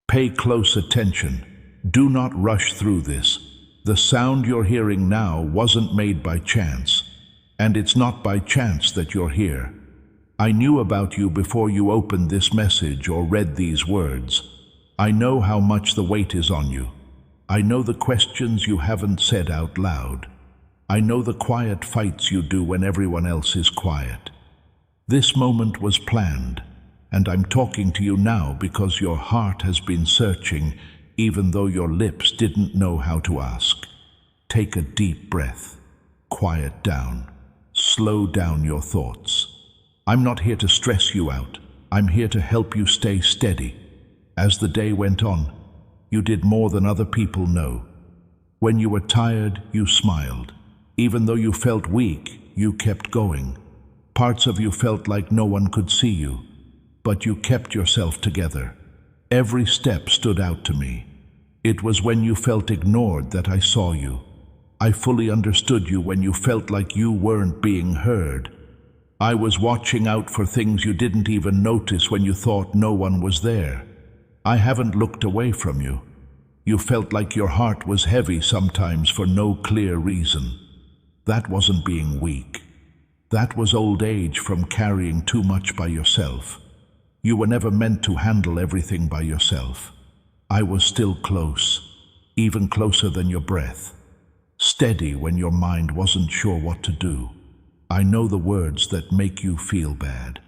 Pay close attention. Do not rush through this. The sound you're hearing now wasn't made by chance, and it's not by chance that you're here. I knew about you before you opened this message or read these words. I know how much the weight is on you. I know the questions you haven't said out loud. I know the quiet fights you do when everyone else is quiet. This moment was planned, and I'm talking to you now because your heart has been searching, even though your lips didn't know how to ask. Take a deep breath. Quiet down. Slow down your thoughts. I'm not here to stress you out. I'm here to help you stay steady. As the day went on, you did more than other people know. When you were tired, you smiled. Even though you felt weak, you kept going. Parts of you felt like no one could see you, but you kept yourself together. Every step stood out to me. It was when you felt ignored that I saw you. I fully understood you when you felt like you weren't being heard. I was watching out for things you didn't even notice when you thought no one was there. I haven't looked away from you. You felt like your heart was heavy sometimes for no clear reason. That wasn't being weak. That was old age from carrying too much by yourself. You were never meant to handle everything by yourself. I was still close, even closer than your breath. Steady when your mind wasn't sure what to do. I know the words that make you feel bad.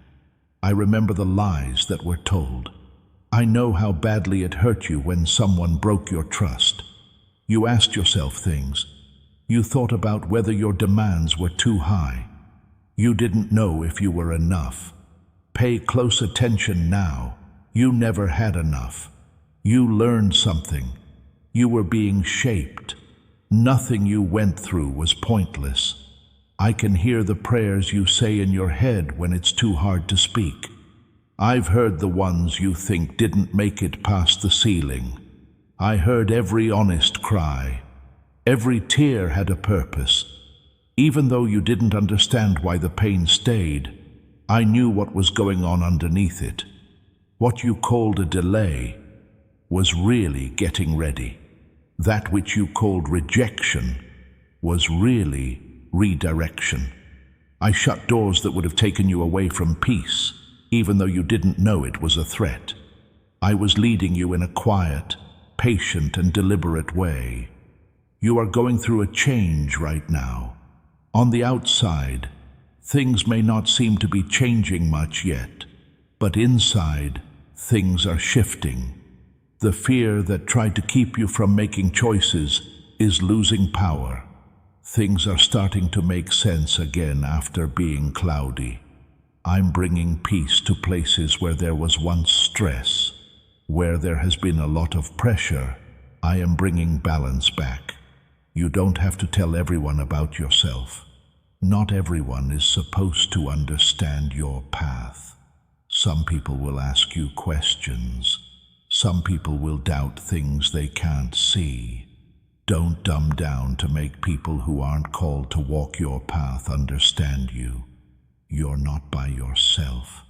I remember the lies that were told. I know how badly it hurt you when someone broke your trust. You asked yourself things. You thought about whether your demands were too high. You didn't know if you were enough. Pay close attention now. You never had enough. You learned something. You were being shaped. Nothing you went through was pointless. I can hear the prayers you say in your head when it's too hard to speak. I've heard the ones you think didn't make it past the ceiling. I heard every honest cry. Every tear had a purpose. Even though you didn't understand why the pain stayed, I knew what was going on underneath it. What you called a delay was really getting ready. That which you called rejection was really redirection. I shut doors that would have taken you away from peace, even though you didn't know it was a threat. I was leading you in a quiet, patient, and deliberate way. You are going through a change right now. On the outside, things may not seem to be changing much yet, but inside, things are shifting. The fear that tried to keep you from making choices is losing power. Things are starting to make sense again after being cloudy. I'm bringing peace to places where there was once stress. Where there has been a lot of pressure, I am bringing balance back. You don't have to tell everyone about yourself. Not everyone is supposed to understand your path. Some people will ask you questions. Some people will doubt things they can't see. Don't dumb down to make people who aren't called to walk your path understand you. You're not by yourself.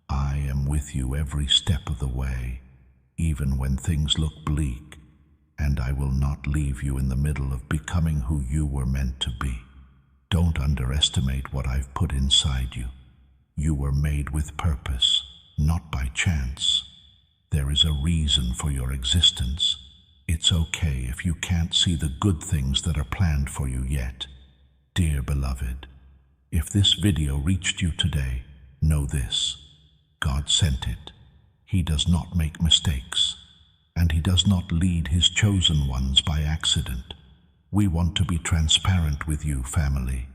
I am with you every step of the way, even when things look bleak, and I will not leave you in the middle of becoming who you were meant to be. Don't underestimate what I've put inside you. You were made with purpose, not by chance. There is a reason for your existence. It's okay if you can't see the good things that are planned for you yet. Dear beloved, if this video reached you today, know this: God sent it. He does not make mistakes, and He does not lead His chosen ones by accident. We want to be transparent with you, family.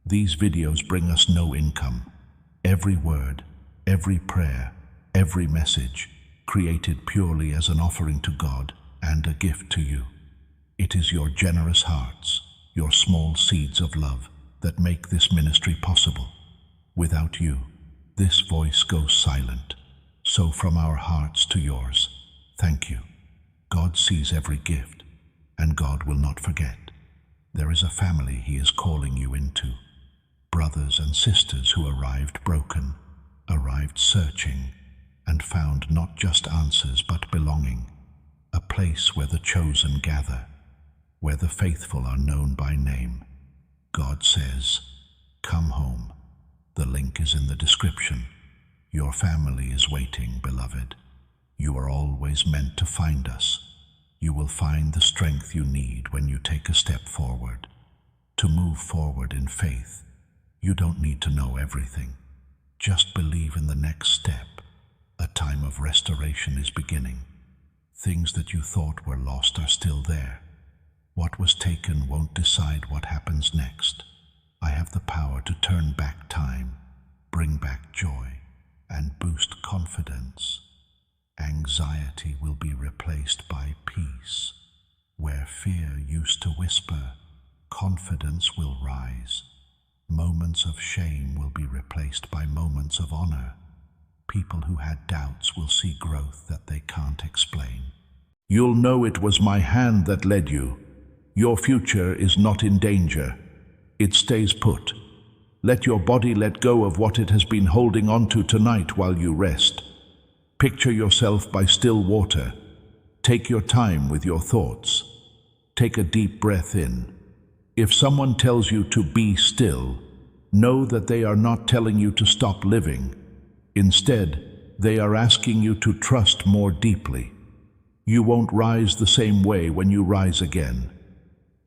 These videos bring us no income. Every word, every prayer, every message, created purely as an offering to God and a gift to you. It is your generous hearts, your small seeds of love, that make this ministry possible. Without you, this voice goes silent. So from our hearts to yours, thank you. God sees every gift, and God will not forget. There is a family He is calling you into. Brothers and sisters who arrived broken, arrived searching, and found not just answers but belonging. place where the chosen gather, where the faithful are known by name. God says, "Come home." The link is in the description. Your family is waiting, beloved. You are always meant to find us. You will find the strength you need when you take a step forward. To move forward in faith, you don't need to know everything. Just believe in the next step. A time of restoration is beginning. Things that you thought were lost are still there. What was taken won't decide what happens next. I have the power to turn back time, bring back joy, and boost confidence. Anxiety will be replaced by peace. Where fear used to whisper, confidence will rise. Moments of shame will be replaced by moments of honor. People who had doubts will see growth that they can't explain. You'll know it was my hand that led you. Your future is not in danger. It stays put. Let your body let go of what it has been holding on to tonight while you rest. Picture yourself by still water. Take your time with your thoughts. Take a deep breath in. If someone tells you to be still, know that they are not telling you to stop living. Instead, they are asking you to trust more deeply. You won't rise the same way when you rise again.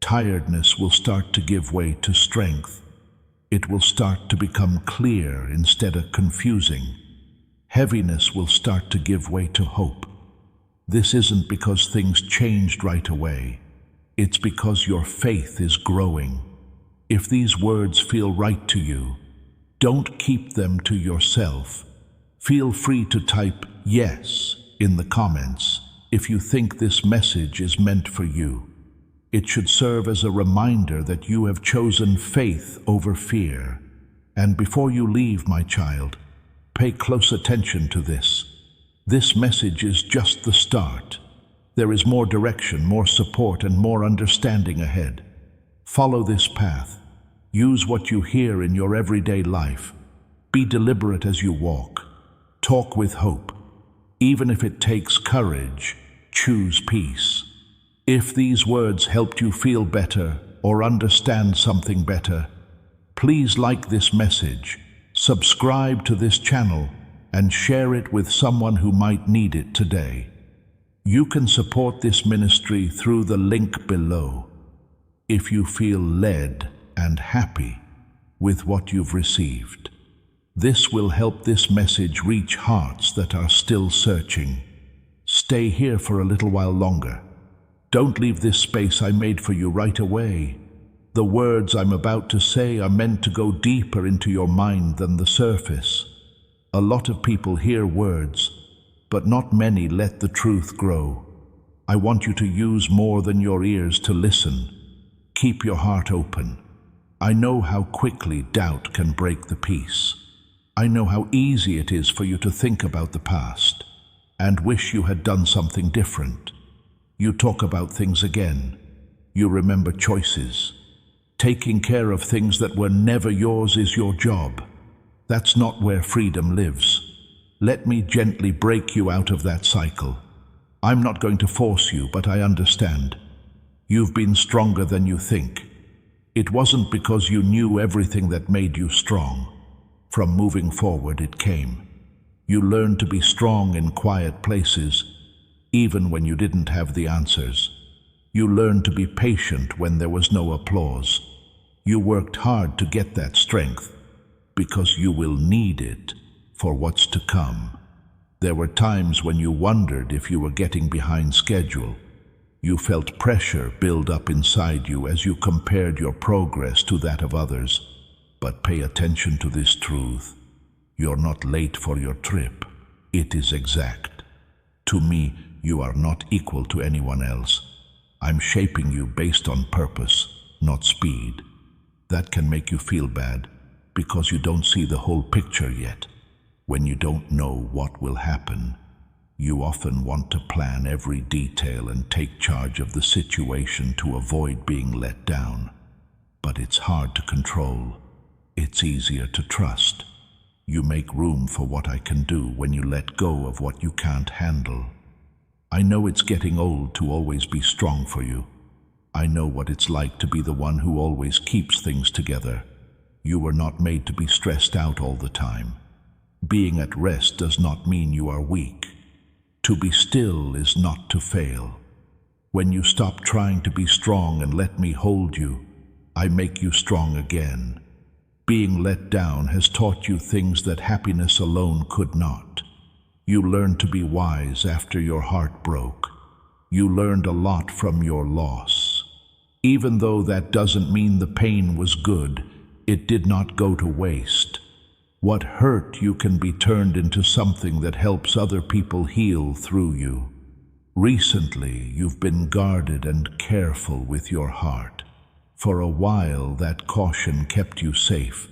Tiredness will start to give way to strength. It will start to become clear instead of confusing. Heaviness will start to give way to hope. This isn't because things changed right away. It's because your faith is growing. If these words feel right to you, don't keep them to yourself. Feel free to type "yes" in the comments if you think this message is meant for you. It should serve as a reminder that you have chosen faith over fear. And before you leave, my child, pay close attention to this. This message is just the start. There is more direction, more support, and more understanding ahead. Follow this path. Use what you hear in your everyday life. Be deliberate as you walk. Talk with hope. Even if it takes courage, choose peace. If these words helped you feel better or understand something better, please like this message, subscribe to this channel, and share it with someone who might need it today. You can support this ministry through the link below. If you feel led and happy with what you've received, this will help this message reach hearts that are still searching. Stay here for a little while longer. Don't leave this space I made for you right away. The words I'm about to say are meant to go deeper into your mind than the surface. A lot of people hear words, but not many let the truth grow. I want you to use more than your ears to listen. Keep your heart open. I know how quickly doubt can break the peace. I know how easy it is for you to think about the past and wish you had done something different. You talk about things again. You remember choices. Taking care of things that were never yours is your job. That's not where freedom lives. Let me gently break you out of that cycle. I'm not going to force you, but I understand. You've been stronger than you think. It wasn't because you knew everything that made you strong. From moving forward it came. You learned to be strong in quiet places, even when you didn't have the answers. You learned to be patient when there was no applause. You worked hard to get that strength, because you will need it for what's to come. There were times when you wondered if you were getting behind schedule. You felt pressure build up inside you as you compared your progress to that of others. But pay attention to this truth. You're not late for your trip. It is exact. To me, you are not equal to anyone else. I'm shaping you based on purpose, not speed. That can make you feel bad, because you don't see the whole picture yet. When you don't know what will happen, you often want to plan every detail and take charge of the situation to avoid being let down. But it's hard to control. It's easier to trust. You make room for what I can do when you let go of what you can't handle. I know it's getting old to always be strong for you. I know what it's like to be the one who always keeps things together. You were not made to be stressed out all the time. Being at rest does not mean you are weak. To be still is not to fail. When you stop trying to be strong and let me hold you, I make you strong again. Being let down has taught you things that happiness alone could not. You learned to be wise after your heart broke. You learned a lot from your loss. Even though that doesn't mean the pain was good, it did not go to waste. What hurt you can be turned into something that helps other people heal through you. Recently, you've been guarded and careful with your heart. For a while, that caution kept you safe.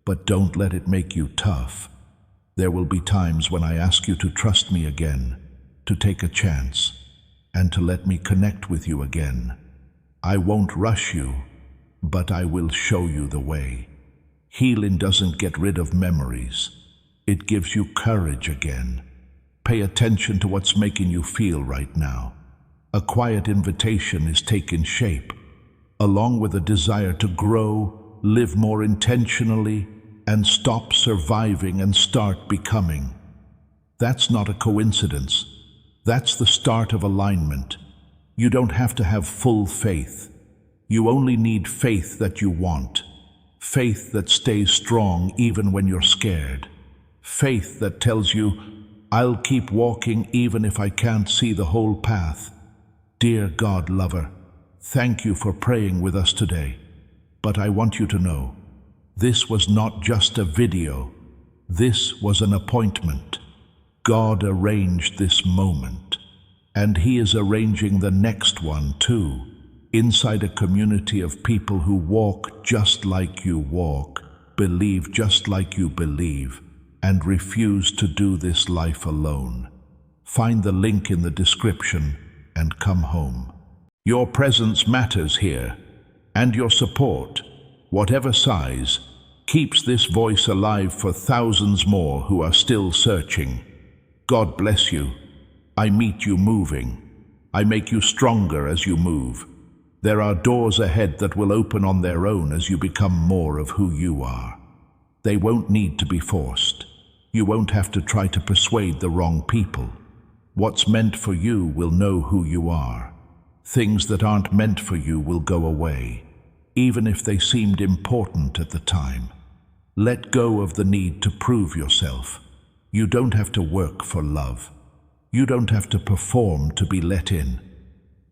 But don't let it make you tough. There will be times when I ask you to trust me again, to take a chance, and to let me connect with you again. I won't rush you, but I will show you the way. Healing doesn't get rid of memories. It gives you courage again. Pay attention to what's making you feel right now. A quiet invitation is taking shape, along with a desire to grow, live more intentionally, and stop surviving and start becoming. That's not a coincidence. That's the start of alignment. You don't have to have full faith. You only need faith that you want. Faith that stays strong even when you're scared. Faith that tells you, I'll keep walking even if I can't see the whole path. Dear God lover, thank you for praying with us today. But I want you to know, this was not just a video. This was an appointment. God arranged this moment, and He is arranging the next one too, inside a community of people who walk just like you walk, believe just like you believe, and refuse to do this life alone. Find the link in the description and come home. Your presence matters here, and your support, whatever size, keeps this voice alive for thousands more who are still searching. God bless you. I meet you moving. I make you stronger as you move. There are doors ahead that will open on their own as you become more of who you are. They won't need to be forced. You won't have to try to persuade the wrong people. What's meant for you will know who you are. Things that aren't meant for you will go away, even if they seemed important at the time. Let go of the need to prove yourself. You don't have to work for love. You don't have to perform to be let in.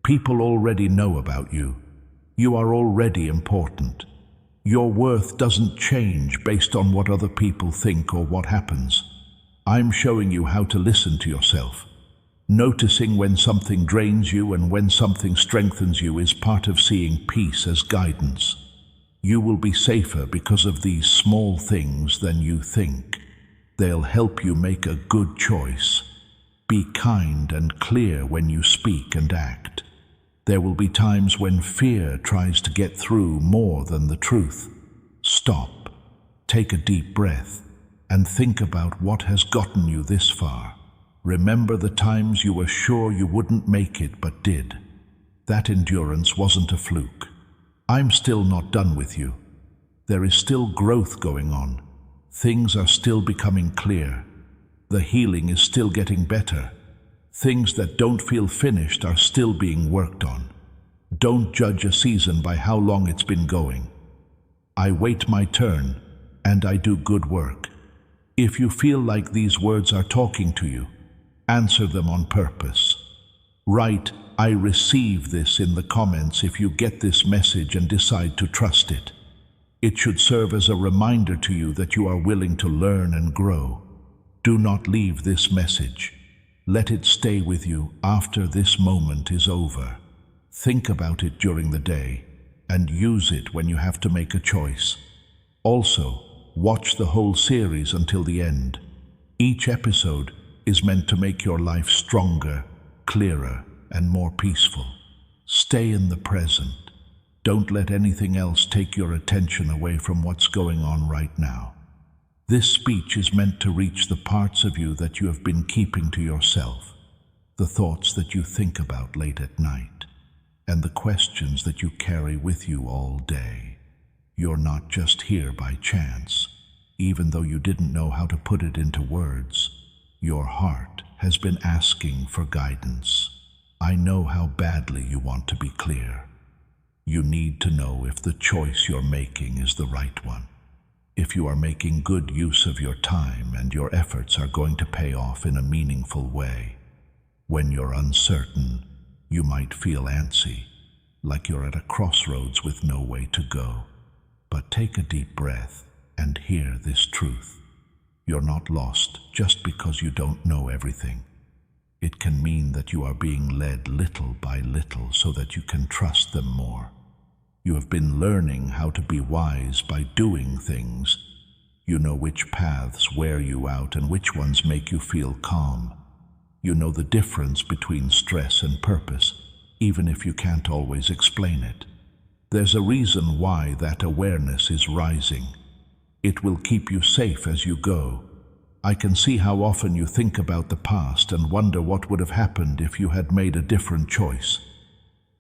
People already know about you. You are already important. Your worth doesn't change based on what other people think or what happens. I'm showing you how to listen to yourself. Noticing when something drains you and when something strengthens you is part of seeing peace as guidance. You will be safer because of these small things than you think. They'll help you make a good choice. Be kind and clear when you speak and act. There will be times when fear tries to get through more than the truth. Stop, take a deep breath, and think about what has gotten you this far. Remember the times you were sure you wouldn't make it but did. That endurance wasn't a fluke. I'm still not done with you. There is still growth going on. Things are still becoming clear. The healing is still getting better. Things that don't feel finished are still being worked on. Don't judge a season by how long it's been going. I wait my turn, and I do good work. If you feel like these words are talking to you, answer them on purpose. Write, I receive this in the comments if you get this message and decide to trust it. It should serve as a reminder to you that you are willing to learn and grow. Do not leave this message. Let it stay with you after this moment is over. Think about it during the day and use it when you have to make a choice. Also, watch the whole series until the end. Each episode is meant to make your life stronger, clearer, and more peaceful. Stay in the present. Don't let anything else take your attention away from what's going on right now. This speech is meant to reach the parts of you that you have been keeping to yourself. the thoughts that you think about late at night, and the questions that you carry with you all day. You're not just here by chance, even though you didn't know how to put it into words. Your heart has been asking for guidance. I know how badly you want to be clear. You need to know if the choice you're making is the right one, if you are making good use of your time and your efforts are going to pay off in a meaningful way. When you're uncertain, you might feel antsy, like you're at a crossroads with no way to go. But take a deep breath and hear this truth. You're not lost just because you don't know everything. It can mean that you are being led little by little so that you can trust them more. You have been learning how to be wise by doing things. You know which paths wear you out and which ones make you feel calm. You know the difference between stress and purpose, even if you can't always explain it. There's a reason why that awareness is rising. It will keep you safe as you go. I can see how often you think about the past and wonder what would have happened if you had made a different choice.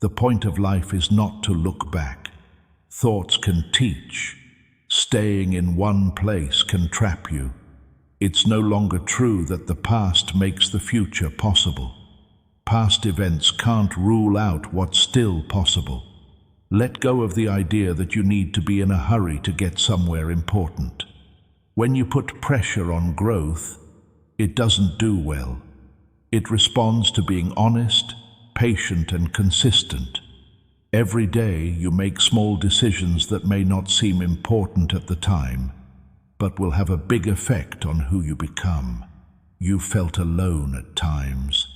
The point of life is not to look back. Thoughts can teach. Staying in one place can trap you. It's no longer true that the past makes the future possible. Past events can't rule out what's still possible. Let go of the idea that you need to be in a hurry to get somewhere important. When you put pressure on growth, it doesn't do well. It responds to being honest, patient, and consistent. Every day you make small decisions that may not seem important at the time, but will have a big effect on who you become. You felt alone at times,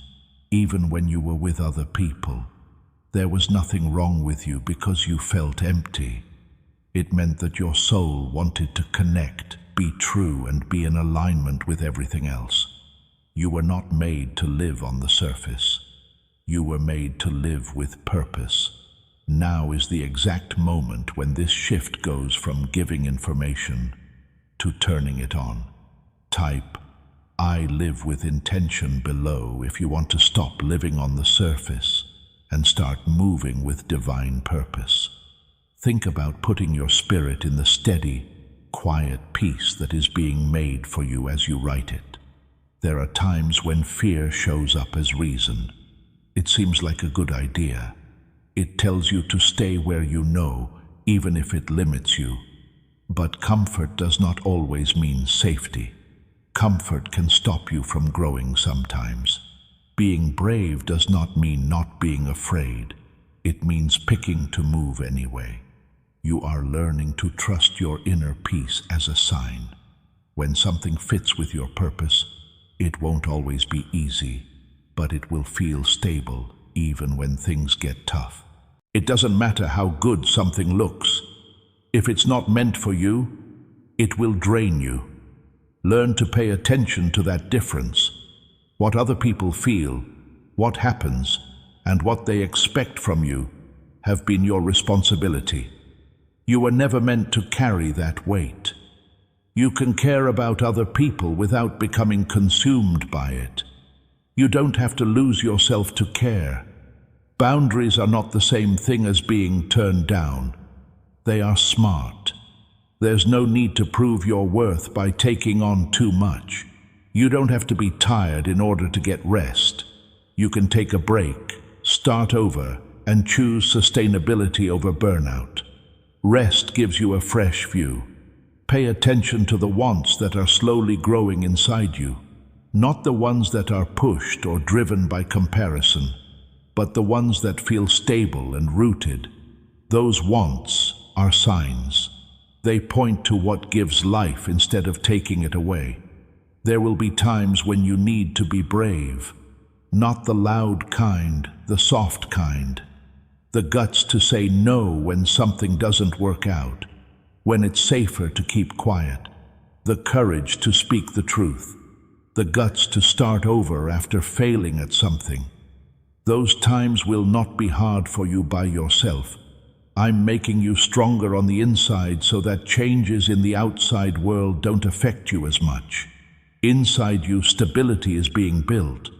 even when you were with other people. There was nothing wrong with you because you felt empty. It meant that your soul wanted to connect, be true, and be in alignment with everything else. You were not made to live on the surface. You were made to live with purpose. Now is the exact moment when this shift goes from giving information to turning it on. Type, "I live with intention" below if you want to stop living on the surface and start moving with divine purpose. Think about putting your spirit in the steady, quiet peace that is being made for you as you write it. There are times when fear shows up as reason. It seems like a good idea. It tells you to stay where you know, even if it limits you. But comfort does not always mean safety. Comfort can stop you from growing sometimes. Being brave does not mean not being afraid. It means picking to move anyway. You are learning to trust your inner peace as a sign. When something fits with your purpose, it won't always be easy, but it will feel stable even when things get tough. It doesn't matter how good something looks. If it's not meant for you, it will drain you. Learn to pay attention to that difference. What other people feel, what happens, and what they expect from you have been your responsibility. You were never meant to carry that weight. You can care about other people without becoming consumed by it. You don't have to lose yourself to care. Boundaries are not the same thing as being turned down. They are smart. There's no need to prove your worth by taking on too much. You don't have to be tired in order to get rest. You can take a break, start over, and choose sustainability over burnout. Rest gives you a fresh view. Pay attention to the wants that are slowly growing inside you, not the ones that are pushed or driven by comparison, but the ones that feel stable and rooted. Those wants are signs. They point to what gives life instead of taking it away. There will be times when you need to be brave, not the loud kind, the soft kind. The guts to say no when something doesn't work out, when it's safer to keep quiet. The courage to speak the truth. The guts to start over after failing at something. Those times will not be hard for you by yourself. I'm making you stronger on the inside so that changes in the outside world don't affect you as much. Inside you, stability is being built.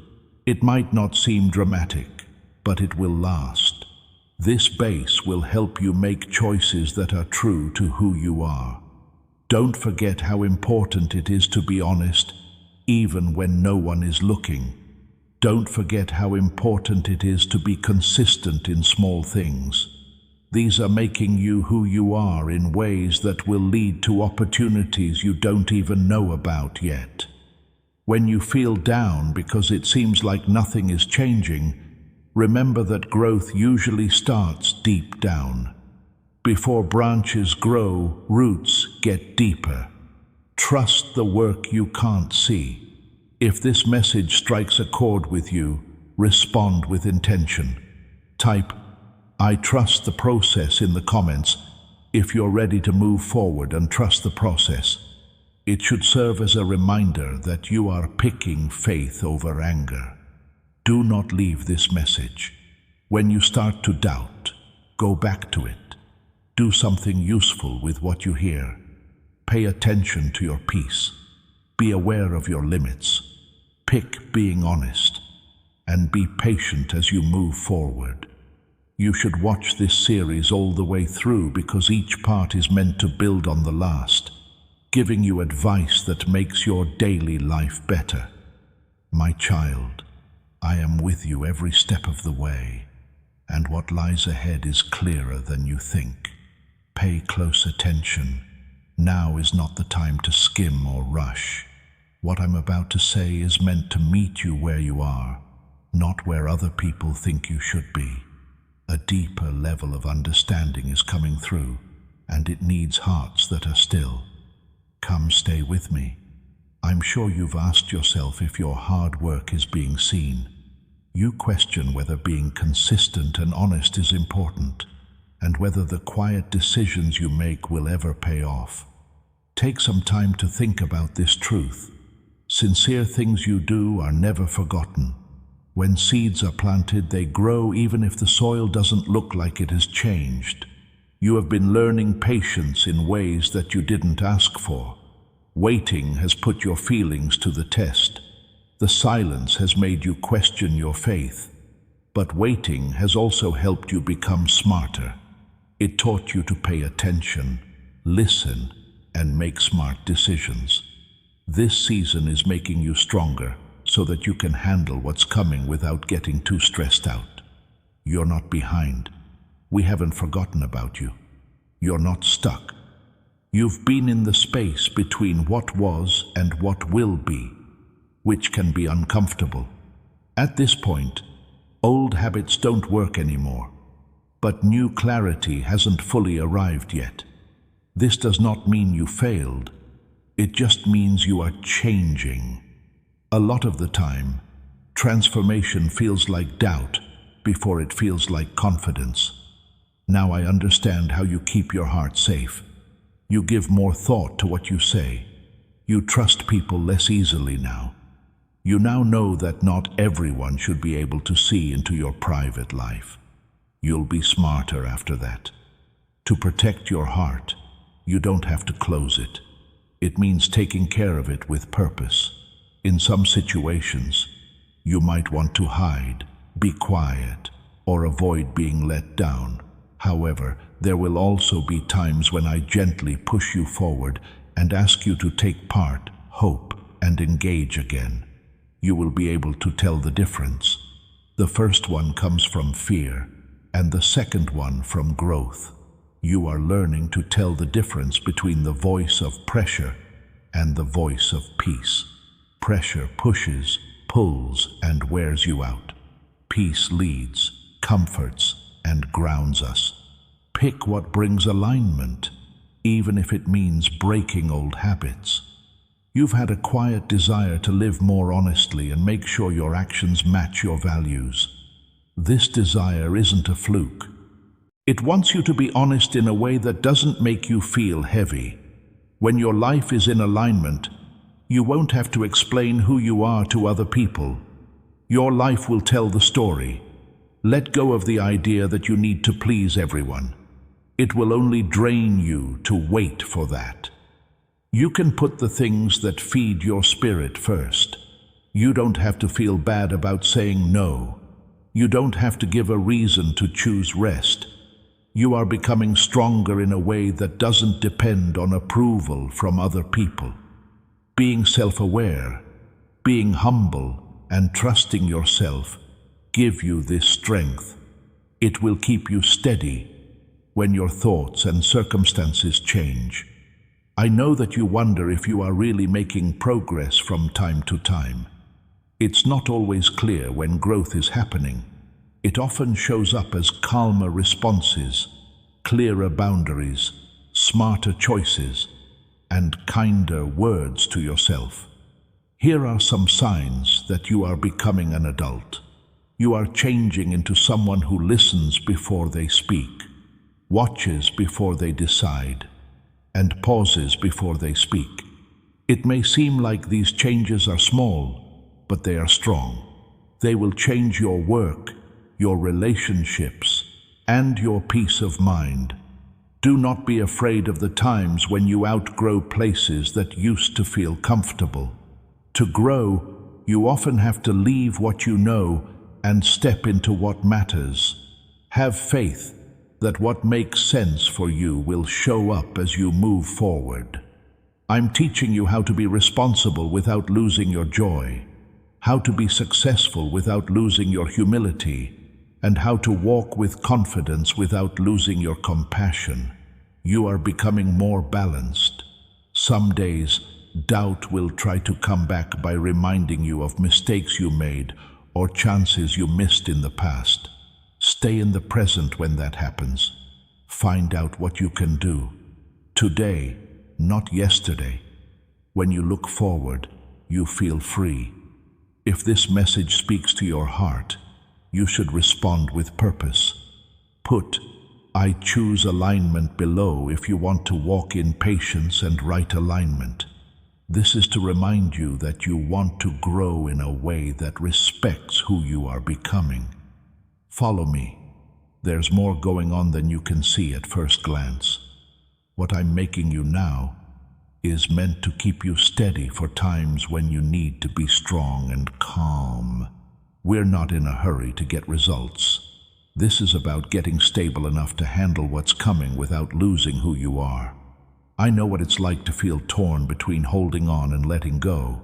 It might not seem dramatic, but it will last. This base will help you make choices that are true to who you are. Don't forget how important it is to be honest, even when no one is looking. Don't forget how important it is to be consistent in small things. These are making you who you are in ways that will lead to opportunities you don't even know about yet. When you feel down because it seems like nothing is changing, remember that growth usually starts deep down. Before branches grow, roots get deeper. Trust the work you can't see. If this message strikes a chord with you, respond with intention. Type, "I trust the process" in the comments if you're ready to move forward and trust the process. It should serve as a reminder that you are picking faith over anger. Do not leave this message. When you start to doubt, go back to it. Do something useful with what you hear. Pay attention to your peace. Be aware of your limits. Pick being honest. And be patient as you move forward. You should watch this series all the way through because each part is meant to build on the last, giving you advice that makes your daily life better. My child, I am with you every step of the way, and what lies ahead is clearer than you think. Pay close attention. Now is not the time to skim or rush. What I'm about to say is meant to meet you where you are, not where other people think you should be. A deeper level of understanding is coming through, and it needs hearts that are still. Come stay with me. I'm sure you've asked yourself if your hard work is being seen. You question whether being consistent and honest is important, and whether the quiet decisions you make will ever pay off. Take some time to think about this truth. Sincere things you do are never forgotten. When seeds are planted, they grow even if the soil doesn't look like it has changed. You have been learning patience in ways that you didn't ask for. Waiting has put your feelings to the test. The silence has made you question your faith. But waiting has also helped you become smarter. It taught you to pay attention, listen, and make smart decisions. This season is making you stronger so that you can handle what's coming without getting too stressed out. You're not behind. We haven't forgotten about you. You're not stuck. You've been in the space between what was and what will be, which can be uncomfortable. At this point, old habits don't work anymore, but new clarity hasn't fully arrived yet. This does not mean you failed. It just means you are changing. A lot of the time, transformation feels like doubt before it feels like confidence. Now I understand how you keep your heart safe. You give more thought to what you say. You trust people less easily now. You now know that not everyone should be able to see into your private life. You'll be smarter after that. To protect your heart, you don't have to close it. It means taking care of it with purpose. In some situations, you might want to hide, be quiet, or avoid being let down. However, there will also be times when I gently push you forward and ask you to take part, hope, and engage again. You will be able to tell the difference. The first one comes from fear, and the second one from growth. You are learning to tell the difference between the voice of pressure and the voice of peace. Pressure pushes, pulls, and wears you out. Peace leads, comforts, and grounds us. Pick what brings alignment, even if it means breaking old habits. You've had a quiet desire to live more honestly and make sure your actions match your values. This desire isn't a fluke. It wants you to be honest in a way that doesn't make you feel heavy. When your life is in alignment, you won't have to explain who you are to other people. Your life will tell the story. Let go of the idea that you need to please everyone. It will only drain you to wait for that. You can put the things that feed your spirit first. You don't have to feel bad about saying no. You don't have to give a reason to choose rest. You are becoming stronger in a way that doesn't depend on approval from other people. Being self-aware, being humble, and trusting yourself give you this strength. It will keep you steady when your thoughts and circumstances change. I know that you wonder if you are really making progress from time to time. It's not always clear when growth is happening. It often shows up as calmer responses, clearer boundaries, smarter choices, and kinder words to yourself. Here are some signs that you are becoming an adult. You are changing into someone who listens before they speak, watches before they decide, and pauses before they speak. It may seem like these changes are small, but they are strong. They will change your work, your relationships, and your peace of mind. Do not be afraid of the times when you outgrow places that used to feel comfortable. To grow, you often have to leave what you know and step into what matters. Have faith that what makes sense for you will show up as you move forward. I'm teaching you how to be responsible without losing your joy, how to be successful without losing your humility, and how to walk with confidence without losing your compassion. You are becoming more balanced. Some days, doubt will try to come back by reminding you of mistakes you made or chances you missed in the past. Stay in the present when that happens. Find out what you can do today, not yesterday. When you look forward, you feel free. If this message speaks to your heart, you should respond with purpose. Put "I choose alignment" below if you want to walk in patience and right alignment. This is to remind you that you want to grow in a way that respects who you are becoming. Follow me. There's more going on than you can see at first glance. What I'm making you now is meant to keep you steady for times when you need to be strong and calm. We're not in a hurry to get results. This is about getting stable enough to handle what's coming without losing who you are. I know what it's like to feel torn between holding on and letting go.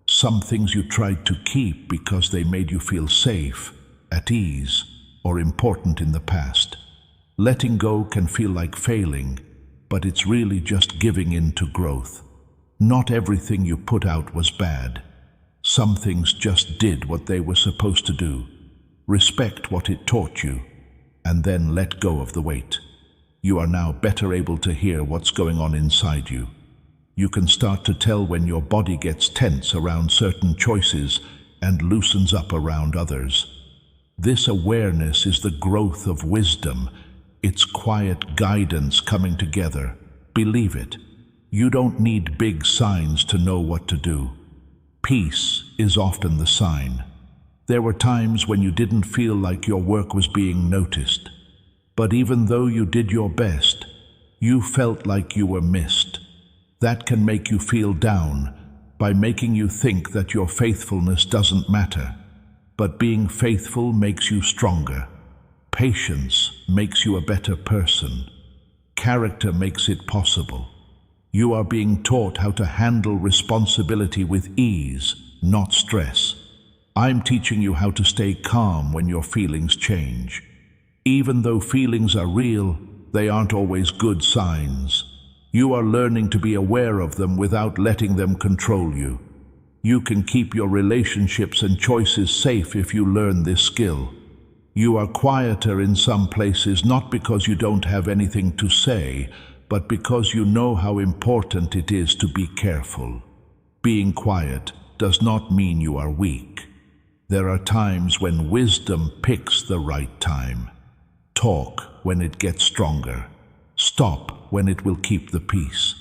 Some things you tried to keep because they made you feel safe, at ease, or important in the past. Letting go can feel like failing, but it's really just giving in to growth. Not everything you put out was bad. Some things just did what they were supposed to do. Respect what it taught you, and then let go of the weight. You are now better able to hear what's going on inside you. You can start to tell when your body gets tense around certain choices and loosens up around others. This awareness is the growth of wisdom. It's quiet guidance coming together. Believe it. You don't need big signs to know what to do. Peace is often the sign. There were times when you didn't feel like your work was being noticed. But even though you did your best, you felt like you were missed. That can make you feel down by making you think that your faithfulness doesn't matter. But being faithful makes you stronger. Patience makes you a better person. Character makes it possible. You are being taught how to handle responsibility with ease, not stress. I'm teaching you how to stay calm when your feelings change. Even though feelings are real, they aren't always good signs. You are learning to be aware of them without letting them control you. You can keep your relationships and choices safe if you learn this skill. You are quieter in some places not because you don't have anything to say, but because you know how important it is to be careful. Being quiet does not mean you are weak. There are times when wisdom picks the right time. Talk when it gets stronger. Stop when it will keep the peace.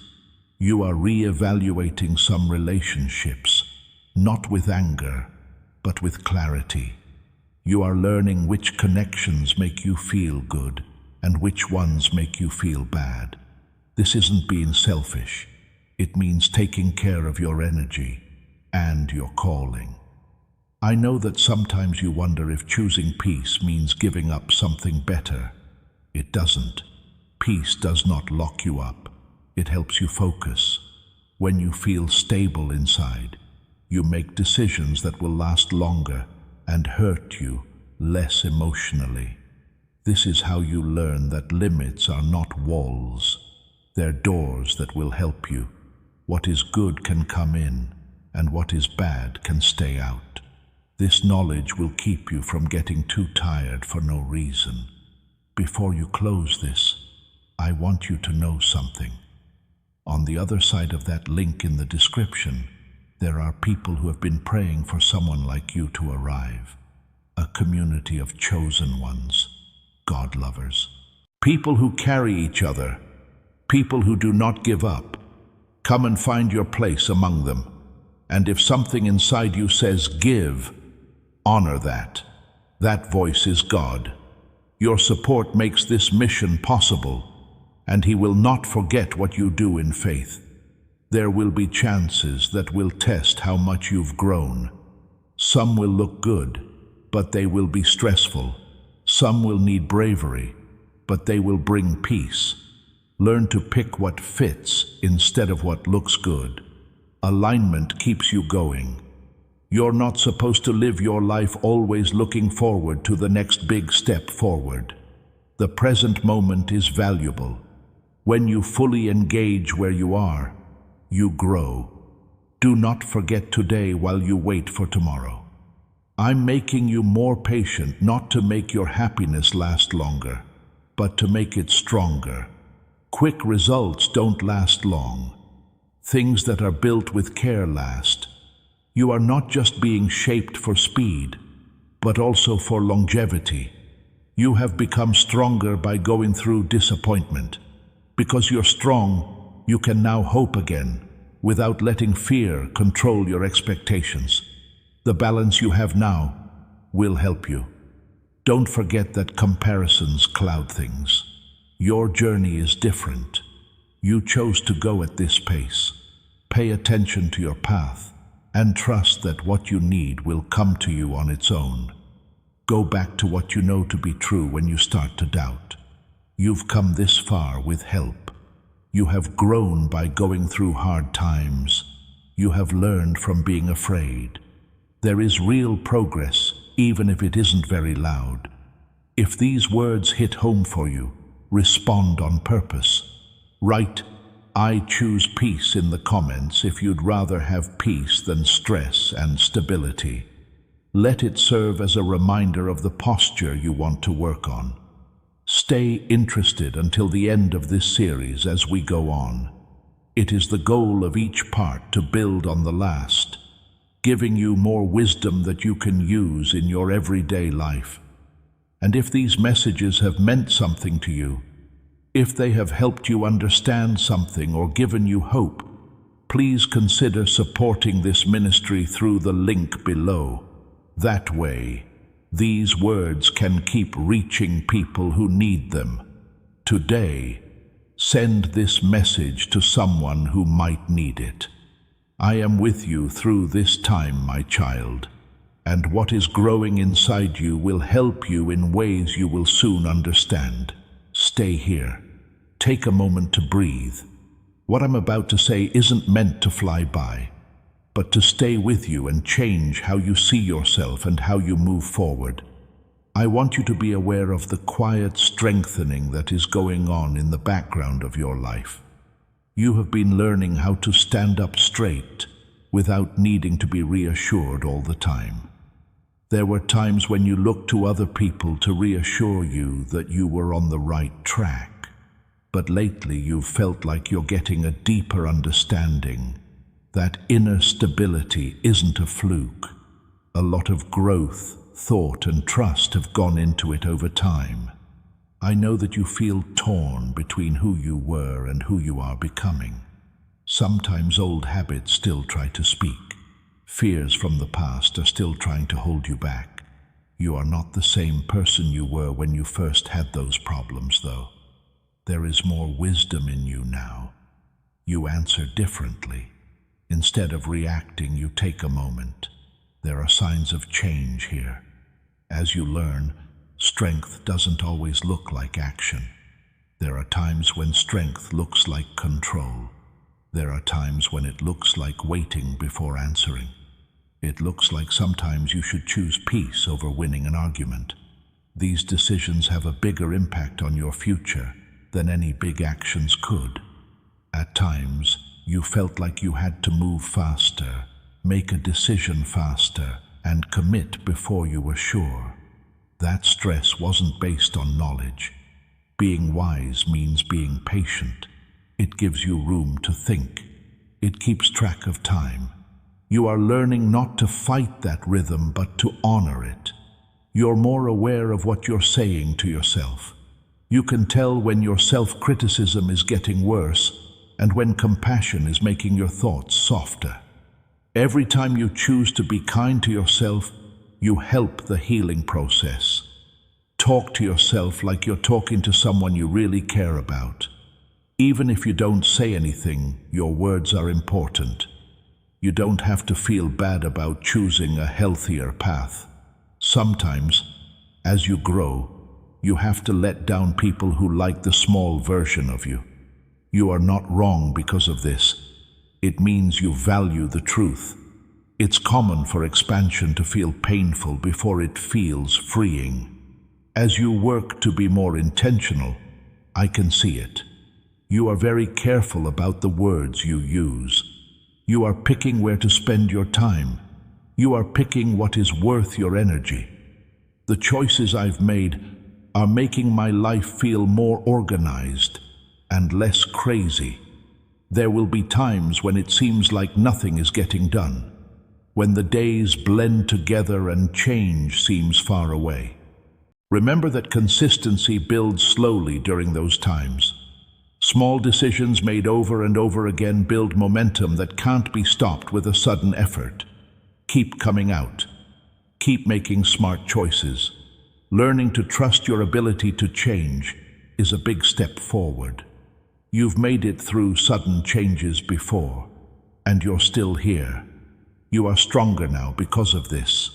You are re-evaluating some relationships, not with anger, but with clarity. You are learning which connections make you feel good and which ones make you feel bad. This isn't being selfish. It means taking care of your energy and your calling. I know that sometimes you wonder if choosing peace means giving up something better. It doesn't. Peace does not lock you up. It helps you focus. When you feel stable inside, you make decisions that will last longer and hurt you less emotionally. This is how you learn that limits are not walls. They're doors that will help you. What is good can come in, and what is bad can stay out. This knowledge will keep you from getting too tired for no reason. Before you close this, I want you to know something. On the other side of that link in the description, there are people who have been praying for someone like you to arrive. A community of chosen ones, God lovers. People who carry each other. People who do not give up. Come and find your place among them. And if something inside you says give, honor that. That voice is God. Your support makes this mission possible, and He will not forget what you do in faith. There will be chances that will test how much you've grown. Some will look good, but they will be stressful. Some will need bravery, but they will bring peace. Learn to pick what fits instead of what looks good. Alignment keeps you going. You're not supposed to live your life always looking forward to the next big step forward. The present moment is valuable. When you fully engage where you are, you grow. Do not forget today while you wait for tomorrow. I'm making you more patient, not to make your happiness last longer, but to make it stronger. Quick results don't last long. Things that are built with care last. You are not just being shaped for speed, but also for longevity. You have become stronger by going through disappointment. Because you're strong, you can now hope again, without letting fear control your expectations. The balance you have now will help you. Don't forget that comparisons cloud things. Your journey is different. You chose to go at this pace. Pay attention to your path and trust that what you need will come to you on its own. Go back to what you know to be true when you start to doubt. You've come this far with help. You have grown by going through hard times. You have learned from being afraid. There is real progress, even if it isn't very loud. If these words hit home for you, respond on purpose. Write, "I choose peace" in the comments if you'd rather have peace than stress and stability. Let it serve as a reminder of the posture you want to work on. Stay interested until the end of this series as we go on. It is the goal of each part to build on the last, giving you more wisdom that you can use in your everyday life. And if these messages have meant something to you, if they have helped you understand something or given you hope, please consider supporting this ministry through the link below. That way, these words can keep reaching people who need them. Today, send this message to someone who might need it. I am with you through this time, my child, and what is growing inside you will help you in ways you will soon understand. Stay here. Take a moment to breathe. What I'm about to say isn't meant to fly by, but to stay with you and change how you see yourself and how you move forward. I want you to be aware of the quiet strengthening that is going on in the background of your life. You have been learning how to stand up straight without needing to be reassured all the time. There were times when you looked to other people to reassure you that you were on the right track. But lately you've felt like you're getting a deeper understanding. That inner stability isn't a fluke. A lot of growth, thought, and trust have gone into it over time. I know that you feel torn between who you were and who you are becoming. Sometimes old habits still try to speak. Fears from the past are still trying to hold you back. You are not the same person you were when you first had those problems, though. There is more wisdom in you now. You answer differently. Instead of reacting, you take a moment. There are signs of change here. As you learn, strength doesn't always look like action. There are times when strength looks like control. There are times when it looks like waiting before answering. It looks like sometimes you should choose peace over winning an argument. These decisions have a bigger impact on your future than any big actions could. At times, you felt like you had to move faster, make a decision faster, and commit before you were sure. That stress wasn't based on knowledge. Being wise means being patient. It gives you room to think. It keeps track of time. You are learning not to fight that rhythm, but to honor it. You're more aware of what you're saying to yourself. You can tell when your self-criticism is getting worse and when compassion is making your thoughts softer. Every time you choose to be kind to yourself, you help the healing process. Talk to yourself like you're talking to someone you really care about. Even if you don't say anything, your words are important. You don't have to feel bad about choosing a healthier path. Sometimes, as you grow, you have to let down people who like the small version of you. You are not wrong because of this. It means you value the truth. It's common for expansion to feel painful before it feels freeing. As you work to be more intentional, I can see it. You are very careful about the words you use. You are picking where to spend your time. You are picking what is worth your energy. The choices I've made are making my life feel more organized and less crazy. There will be times when it seems like nothing is getting done, when the days blend together and change seems far away. Remember that consistency builds slowly during those times. Small decisions made over and over again build momentum that can't be stopped with a sudden effort. Keep coming out. Keep making smart choices. Learning to trust your ability to change is a big step forward. You've made it through sudden changes before, and you're still here. You are stronger now because of this.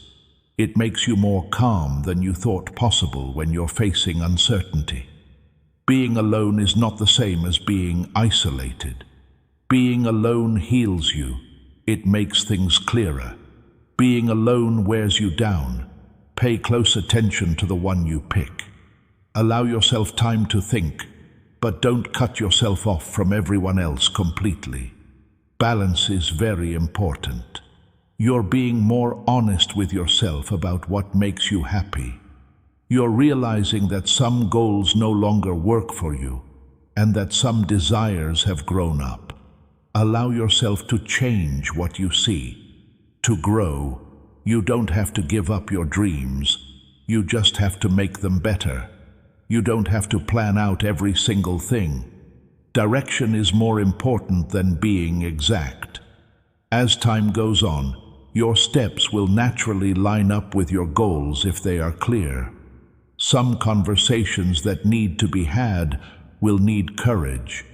It makes you more calm than you thought possible when you're facing uncertainty. Being alone is not the same as being isolated. Being alone heals you. It makes things clearer. Being alone wears you down. Pay close attention to the one you pick. Allow yourself time to think, but don't cut yourself off from everyone else completely. Balance is very important. You're being more honest with yourself about what makes you happy. You're realizing that some goals no longer work for you, and that some desires have grown up. Allow yourself to change what you see. To grow, you don't have to give up your dreams. You just have to make them better. You don't have to plan out every single thing. Direction is more important than being exact. As time goes on, your steps will naturally line up with your goals if they are clear. Some conversations that need to be had will need courage.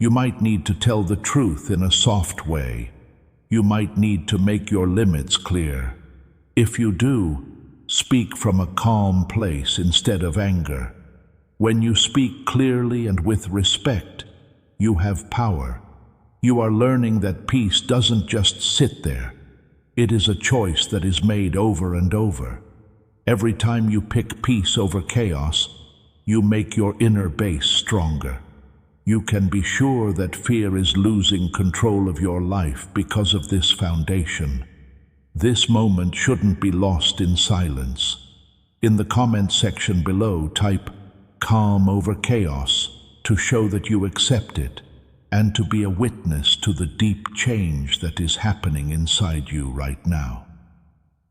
You might need to tell the truth in a soft way. You might need to make your limits clear. If you do, speak from a calm place instead of anger. When you speak clearly and with respect, you have power. You are learning that peace doesn't just sit there. It is a choice that is made over and over. Every time you pick peace over chaos, you make your inner base stronger. You can be sure that fear is losing control of your life because of this foundation. This moment shouldn't be lost in silence. In the comment section below, type "calm over chaos" to show that you accept it and to be a witness to the deep change that is happening inside you right now.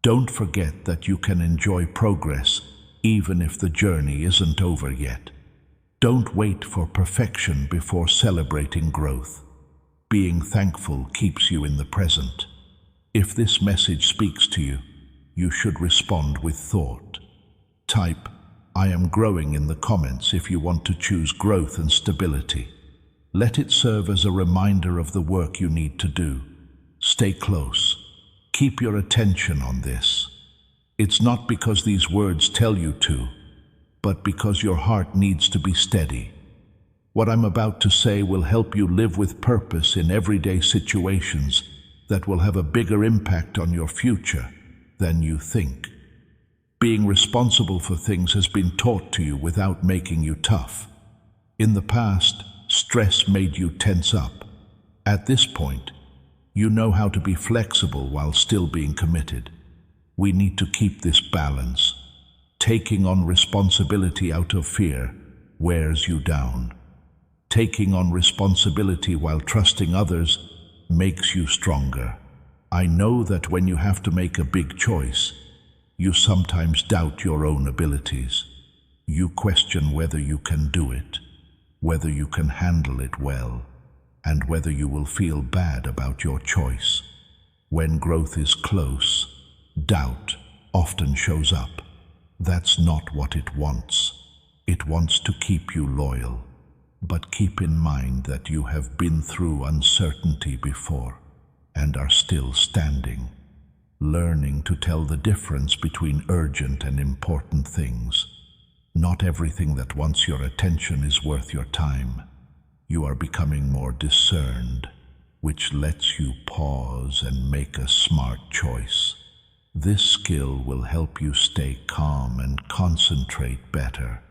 Don't forget that you can enjoy progress even if the journey isn't over yet. Don't wait for perfection before celebrating growth. Being thankful keeps you in the present. If this message speaks to you, you should respond with thought. Type "I am growing" in the comments if you want to choose growth and stability. Let it serve as a reminder of the work you need to do. Stay close. Keep your attention on this. It's not because these words tell you to, but because your heart needs to be steady. What I'm about to say will help you live with purpose in everyday situations that will have a bigger impact on your future than you think. Being responsible for things has been taught to you without making you tough. In the past, stress made you tense up. At this point, you know how to be flexible while still being committed. We need to keep this balance. Taking on responsibility out of fear wears you down. Taking on responsibility while trusting others makes you stronger. I know that when you have to make a big choice, you sometimes doubt your own abilities. You question whether you can do it, whether you can handle it well, and whether you will feel bad about your choice. When growth is close, doubt often shows up. That's not what it wants. It wants to keep you loyal. But keep in mind that you have been through uncertainty before and are still standing, learning to tell the difference between urgent and important things. Not everything that wants your attention is worth your time. You are becoming more discerned, which lets you pause and make a smart choice. This skill will help you stay calm and concentrate better.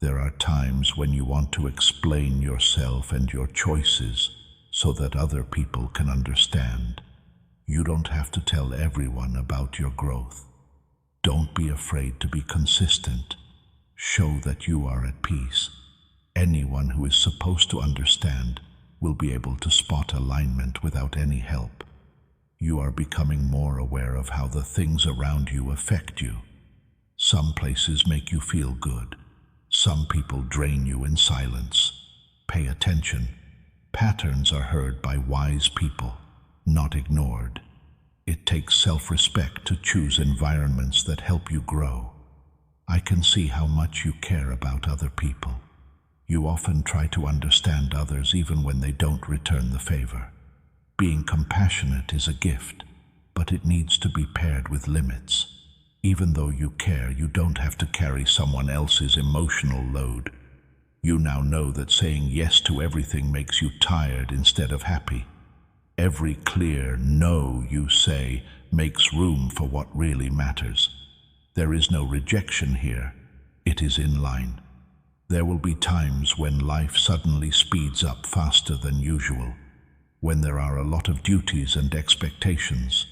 There are times when you want to explain yourself and your choices so that other people can understand. You don't have to tell everyone about your growth. Don't be afraid to be consistent. Show that you are at peace. Anyone who is supposed to understand will be able to spot alignment without any help. You are becoming more aware of how the things around you affect you. Some places make you feel good. Some people drain you in silence. Pay attention. Patterns are heard by wise people, not ignored. It takes self-respect to choose environments that help you grow. I can see how much you care about other people. You often try to understand others even when they don't return the favor. Being compassionate is a gift, but it needs to be paired with limits. Even though you care, you don't have to carry someone else's emotional load. You now know that saying yes to everything makes you tired instead of happy. Every clear no you say makes room for what really matters. There is no rejection here. It is in line. There will be times when life suddenly speeds up faster than usual, when there are a lot of duties and expectations.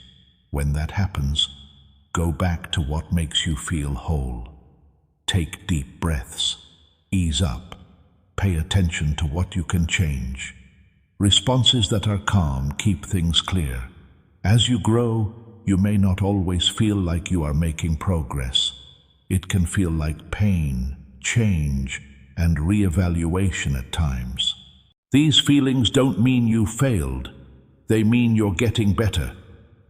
When that happens, go back to what makes you feel whole. Take deep breaths. Ease up. Pay attention to what you can change. Responses that are calm keep things clear. As you grow, you may not always feel like you are making progress. It can feel like pain, change, and reevaluation at times. These feelings don't mean you failed. They mean you're getting better.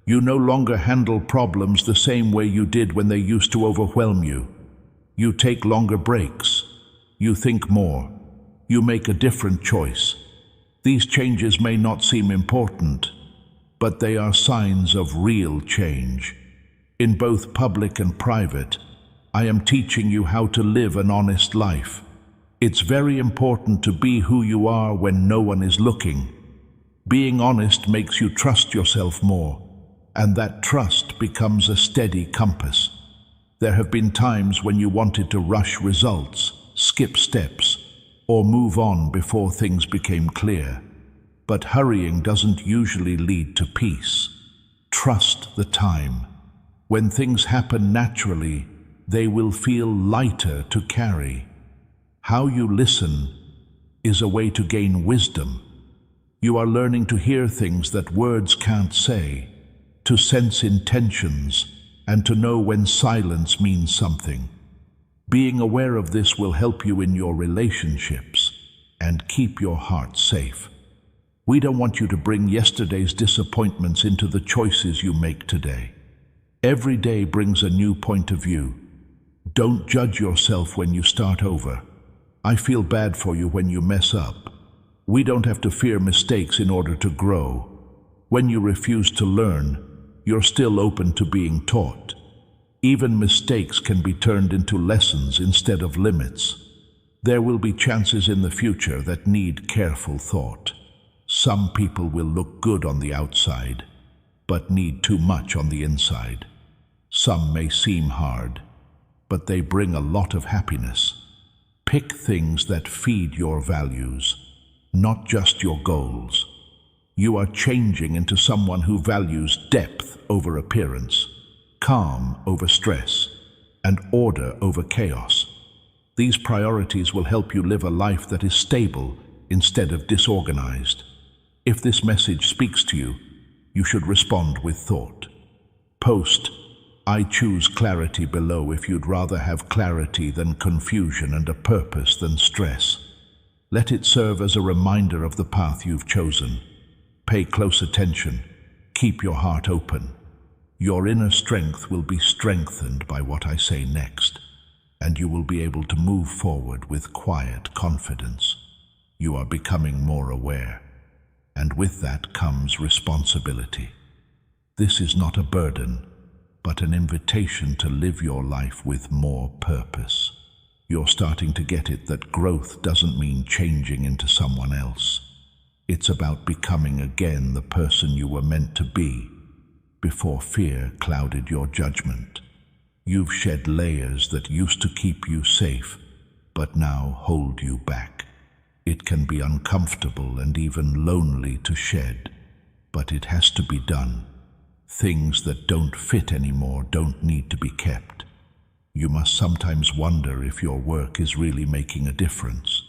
You no longer handle problems the same way you did when they used to overwhelm you. You take longer breaks. You think more. You make a different choice. These changes may not seem important, but they are signs of real change. In both public and private, I am teaching you how to live an honest life. It's very important to be who you are when no one is looking. Being honest makes you trust yourself more, and that trust becomes a steady compass. There have been times when you wanted to rush results, skip steps, or move on before things became clear. But hurrying doesn't usually lead to peace. Trust the time. When things happen naturally, they will feel lighter to carry. How you listen is a way to gain wisdom. You are learning to hear things that words can't say, to sense intentions, and to know when silence means something. Being aware of this will help you in your relationships and keep your heart safe. We don't want you to bring yesterday's disappointments into the choices you make today. Every day brings a new point of view. Don't judge yourself when you start over. I feel bad for you when you mess up. We don't have to fear mistakes in order to grow. When you refuse to learn, You're still open to being taught. Even mistakes can be turned into lessons instead of limits. There will be chances in the future that need careful thought. Some people will look good on the outside, but need too much on the inside. Some may seem hard, but they bring a lot of happiness. Pick things that feed your values, not just your goals. You are changing into someone who values depth over appearance, calm over stress, and order over chaos. These priorities will help you live a life that is stable instead of disorganized. If this message speaks to you, you should respond with thought. Post, "I choose clarity" below if you'd rather have clarity than confusion and a purpose than stress. Let it serve as a reminder of the path you've chosen. Pay close attention. Keep your heart open. Your inner strength will be strengthened by what I say next, and you will be able to move forward with quiet confidence. You are becoming more aware, and with that comes responsibility. This is not a burden, but an invitation to live your life with more purpose. You're starting to get it that growth doesn't mean changing into someone else. It's about becoming again the person you were meant to be before fear clouded your judgment. You've shed layers that used to keep you safe, but now hold you back. It can be uncomfortable and even lonely to shed, but it has to be done. Things that don't fit anymore don't need to be kept. You must sometimes wonder if your work is really making a difference.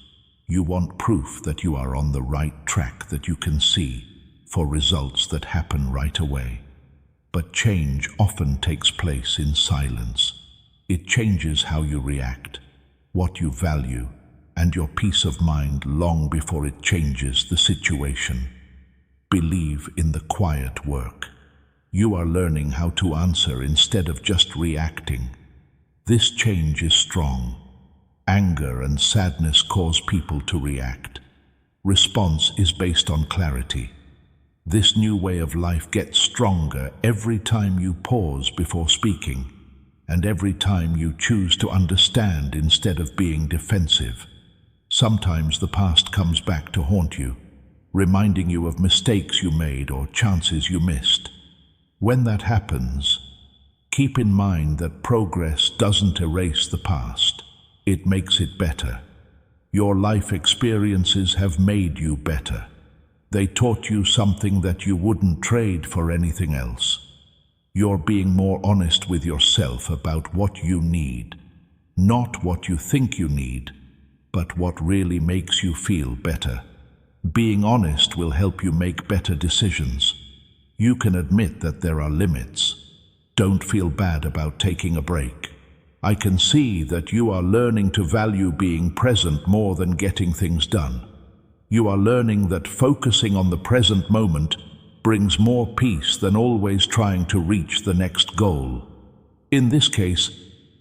You want proof that you are on the right track that you can see, for results that happen right away. But change often takes place in silence. It changes how you react, what you value, and your peace of mind long before it changes the situation. Believe in the quiet work. You are learning how to answer instead of just reacting. This change is strong. Anger and sadness cause people to react. Response is based on clarity. This new way of life gets stronger every time you pause before speaking, and every time you choose to understand instead of being defensive. Sometimes the past comes back to haunt you, reminding you of mistakes you made or chances you missed. When that happens, keep in mind that progress doesn't erase the past. It makes it better. Your life experiences have made you better. They taught you something that you wouldn't trade for anything else. You're being more honest with yourself about what you need. Not what you think you need, but what really makes you feel better. Being honest will help you make better decisions. You can admit that there are limits. Don't feel bad about taking a break. I can see that you are learning to value being present more than getting things done. You are learning that focusing on the present moment brings more peace than always trying to reach the next goal. In this case,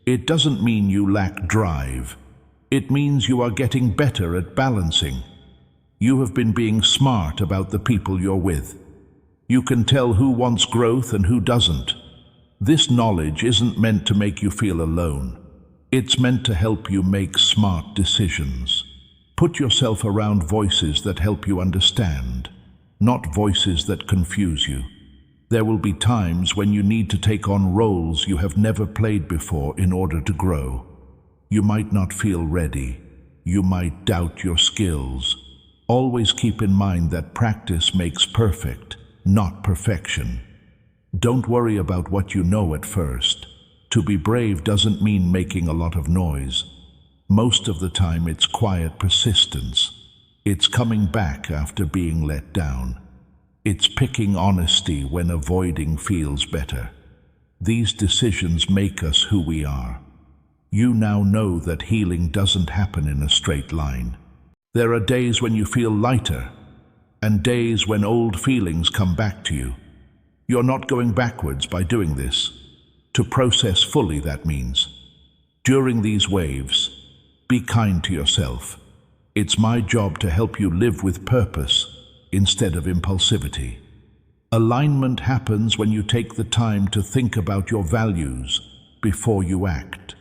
it doesn't mean you lack drive. It means you are getting better at balancing. You have been being smart about the people you're with. You can tell who wants growth and who doesn't. This knowledge isn't meant to make you feel alone. It's meant to help you make smart decisions. Put yourself around voices that help you understand, not voices that confuse you. There will be times when you need to take on roles you have never played before in order to grow. You might not feel ready. You might doubt your skills. Always keep in mind that practice makes perfect, not perfection. Don't worry about what you know at first. To be brave doesn't mean making a lot of noise. Most of the time it's quiet persistence. It's coming back after being let down. It's picking honesty when avoiding feels better. These decisions make us who we are. You now know that healing doesn't happen in a straight line. There are days when you feel lighter, and days when old feelings come back to you. You're not going backwards by doing this. To process fully, that means. During these waves, be kind to yourself. It's my job to help you live with purpose instead of impulsivity. Alignment happens when you take the time to think about your values before you act.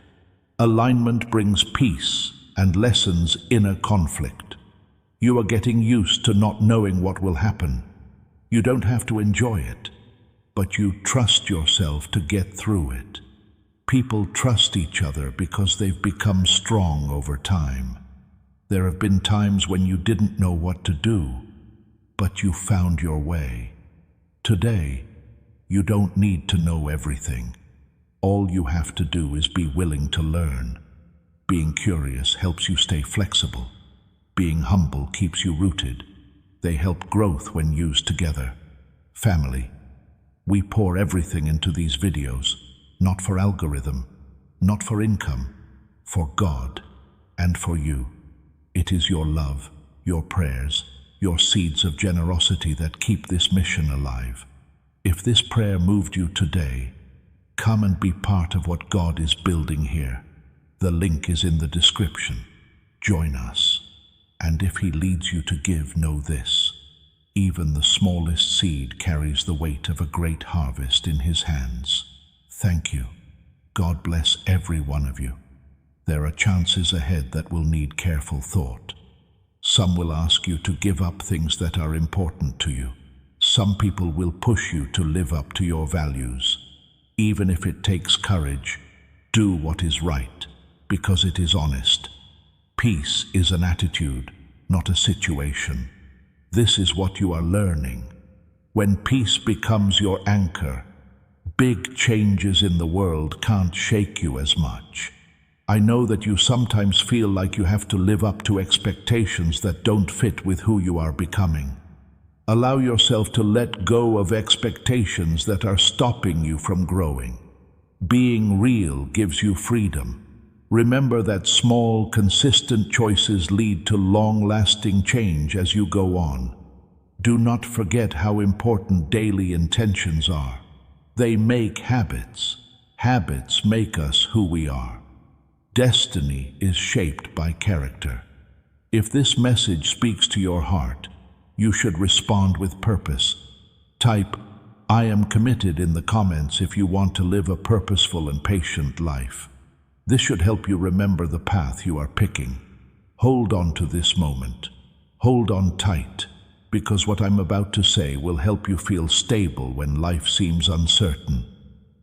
Alignment brings peace and lessens inner conflict. You are getting used to not knowing what will happen. You don't have to enjoy it, but you trust yourself to get through it. People trust each other because they've become strong over time. There have been times when you didn't know what to do, but you found your way. Today, you don't need to know everything. All you have to do is be willing to learn. Being curious helps you stay flexible. Being humble keeps you rooted. They help growth when used together. Family. We pour everything into these videos, not for algorithm, not for income, for God and for you. It is your love, your prayers, your seeds of generosity that keep this mission alive. If this prayer moved you today, come and be part of what God is building here. The link is in the description. Join us. And if He leads you to give, know this: even the smallest seed carries the weight of a great harvest in His hands. Thank you. God bless every one of you. There are chances ahead that will need careful thought. Some will ask you to give up things that are important to you. Some people will push you to live up to your values. Even if it takes courage, do what is right, because it is honest. Peace is an attitude, not a situation. This is what you are learning. When peace becomes your anchor, big changes in the world can't shake you as much. I know that you sometimes feel like you have to live up to expectations that don't fit with who you are becoming. Allow yourself to let go of expectations that are stopping you from growing. Being real gives you freedom. Remember that small, consistent choices lead to long-lasting change as you go on. Do not forget how important daily intentions are. They make habits. Habits make us who we are. Destiny is shaped by character. If this message speaks to your heart, you should respond with purpose. Type, "I am committed" in the comments if you want to live a purposeful and patient life. This should help you remember the path you are picking. Hold on to this moment. Hold on tight, because what I'm about to say will help you feel stable when life seems uncertain.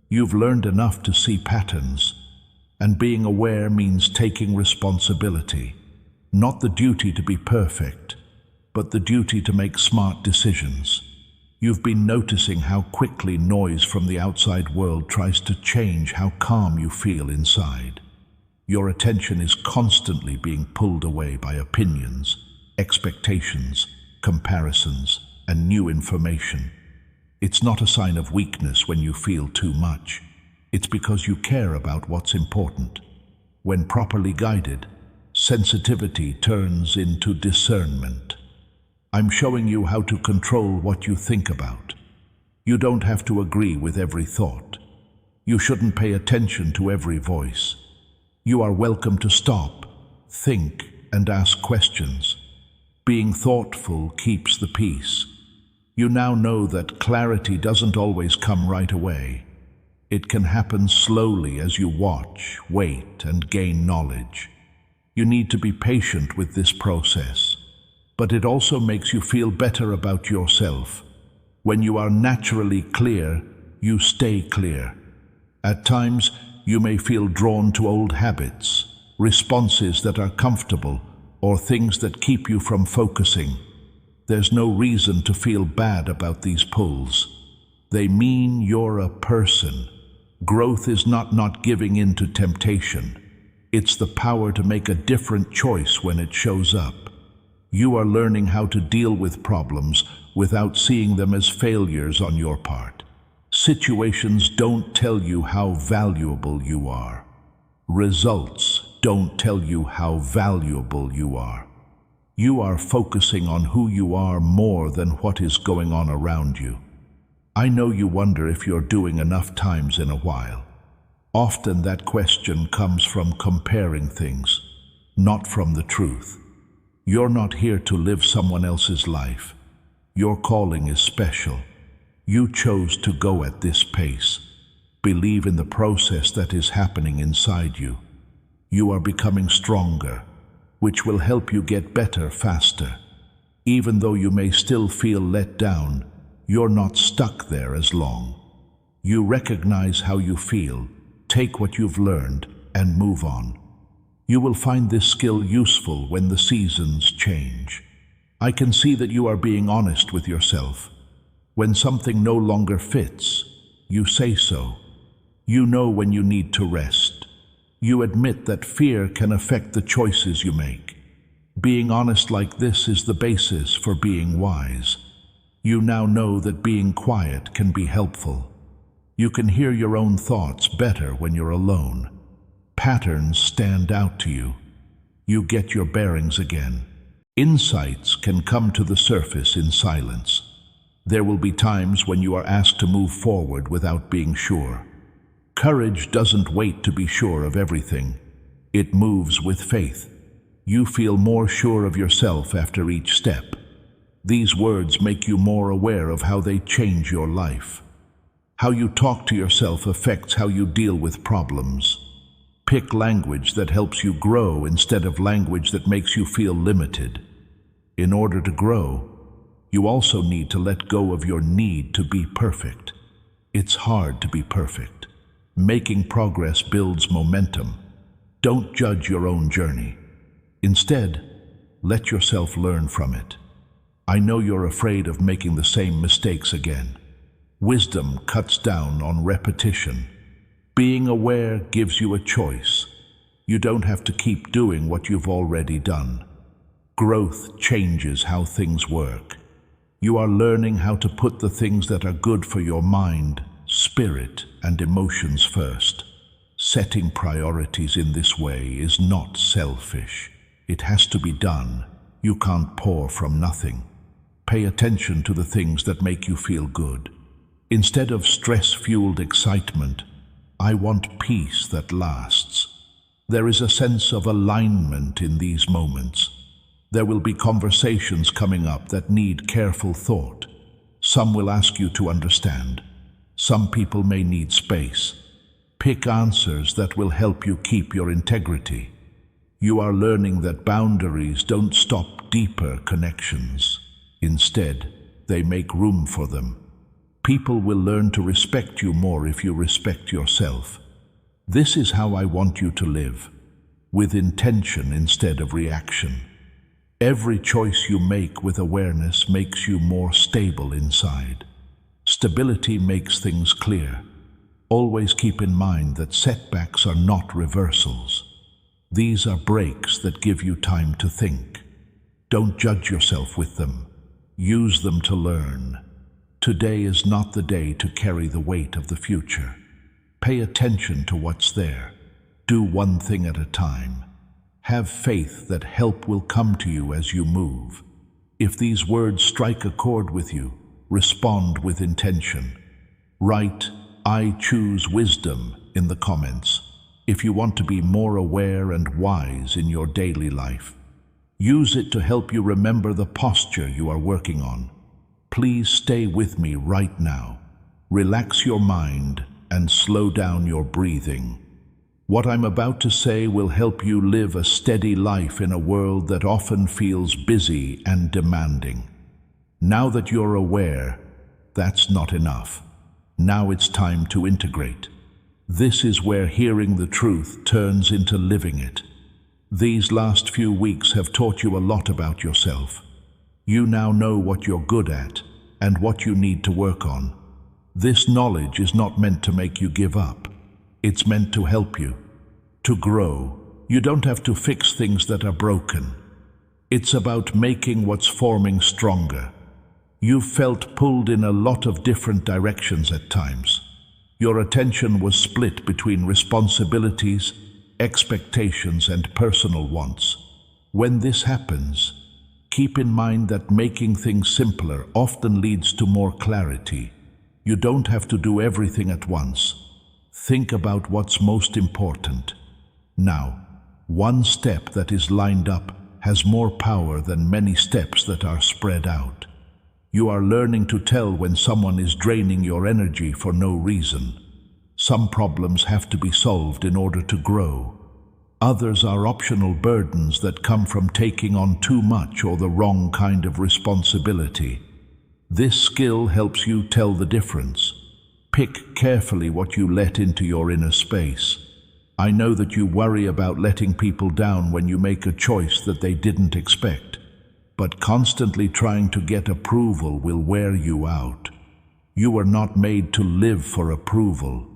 You've learned enough to see patterns, and being aware means taking responsibility. Not the duty to be perfect, but the duty to make smart decisions. You've been noticing how quickly noise from the outside world tries to change how calm you feel inside. Your attention is constantly being pulled away by opinions, expectations, comparisons, and new information. It's not a sign of weakness when you feel too much. It's because you care about what's important. When properly guided, sensitivity turns into discernment. I'm showing you how to control what you think about. You don't have to agree with every thought. You shouldn't pay attention to every voice. You are welcome to stop, think, and ask questions. Being thoughtful keeps the peace. You now know that clarity doesn't always come right away. It can happen slowly as you watch, wait, and gain knowledge. You need to be patient with this process. But it also makes you feel better about yourself. When you are naturally clear, you stay clear. At times, you may feel drawn to old habits, responses that are comfortable, or things that keep you from focusing. There's no reason to feel bad about these pulls. They mean you're a person. Growth is not giving in to temptation. It's the power to make a different choice when it shows up. You are learning how to deal with problems without seeing them as failures on your part. Situations don't tell you how valuable you are. Results don't tell you how valuable you are. You are focusing on who you are more than what is going on around you. I know you wonder if you're doing enough times in a while. Often that question comes from comparing things, not from the truth. You're not here to live someone else's life. Your calling is special. You chose to go at this pace. Believe in the process that is happening inside you. You are becoming stronger, which will help you get better faster. Even though you may still feel let down, you're not stuck there as long. You recognize how you feel, take what you've learned, and move on. You will find this skill useful when the seasons change. I can see that you are being honest with yourself. When something no longer fits, you say so. You know when you need to rest. You admit that fear can affect the choices you make. Being honest like this is the basis for being wise. You now know that being quiet can be helpful. You can hear your own thoughts better when you're alone. Patterns stand out to you. You get your bearings again. Insights can come to the surface in silence. There will be times when you are asked to move forward without being sure. Courage doesn't wait to be sure of everything. It moves with faith. You feel more sure of yourself after each step. These words make you more aware of how they change your life. How you talk to yourself affects how you deal with problems. Pick language that helps you grow instead of language that makes you feel limited. In order to grow, you also need to let go of your need to be perfect. It's hard to be perfect. Making progress builds momentum. Don't judge your own journey. Instead, let yourself learn from it. I know you're afraid of making the same mistakes again. Wisdom cuts down on repetition. Being aware gives you a choice. You don't have to keep doing what you've already done. Growth changes how things work. You are learning how to put the things that are good for your mind, spirit, and emotions first. Setting priorities in this way is not selfish. It has to be done. You can't pour from nothing. Pay attention to the things that make you feel good. Instead of stress-fueled excitement, I want peace that lasts. There is a sense of alignment in these moments. There will be conversations coming up that need careful thought. Some will ask you to understand. Some people may need space. Pick answers that will help you keep your integrity. You are learning that boundaries don't stop deeper connections. Instead, they make room for them. People will learn to respect you more if you respect yourself. This is how I want you to live, with intention instead of reaction. Every choice you make with awareness makes you more stable inside. Stability makes things clear. Always keep in mind that setbacks are not reversals. These are breaks that give you time to think. Don't judge yourself with them. Use them to learn. Today is not the day to carry the weight of the future. Pay attention to what's there. Do one thing at a time. Have faith that help will come to you as you move. If these words strike a chord with you, respond with intention. Write, "I choose wisdom" in the comments if you want to be more aware and wise in your daily life. Use it to help you remember the posture you are working on. Please stay with me right now. Relax your mind and slow down your breathing. What I'm about to say will help you live a steady life in a world that often feels busy and demanding. Now that you're aware, that's not enough. Now it's time to integrate. This is where hearing the truth turns into living it. These last few weeks have taught you a lot about yourself. You now know what you're good at and what you need to work on. This knowledge is not meant to make you give up. It's meant to help you. To grow, you don't have to fix things that are broken. It's about making what's forming stronger. You've felt pulled in a lot of different directions at times. Your attention was split between responsibilities, expectations, and personal wants. When this happens, keep in mind that making things simpler often leads to more clarity. You don't have to do everything at once. Think about what's most important. Now, one step that is lined up has more power than many steps that are spread out. You are learning to tell when someone is draining your energy for no reason. Some problems have to be solved in order to grow. Others are optional burdens that come from taking on too much or the wrong kind of responsibility. This skill helps you tell the difference. Pick carefully what you let into your inner space. I know that you worry about letting people down when you make a choice that they didn't expect, but constantly trying to get approval will wear you out. You were not made to live for approval.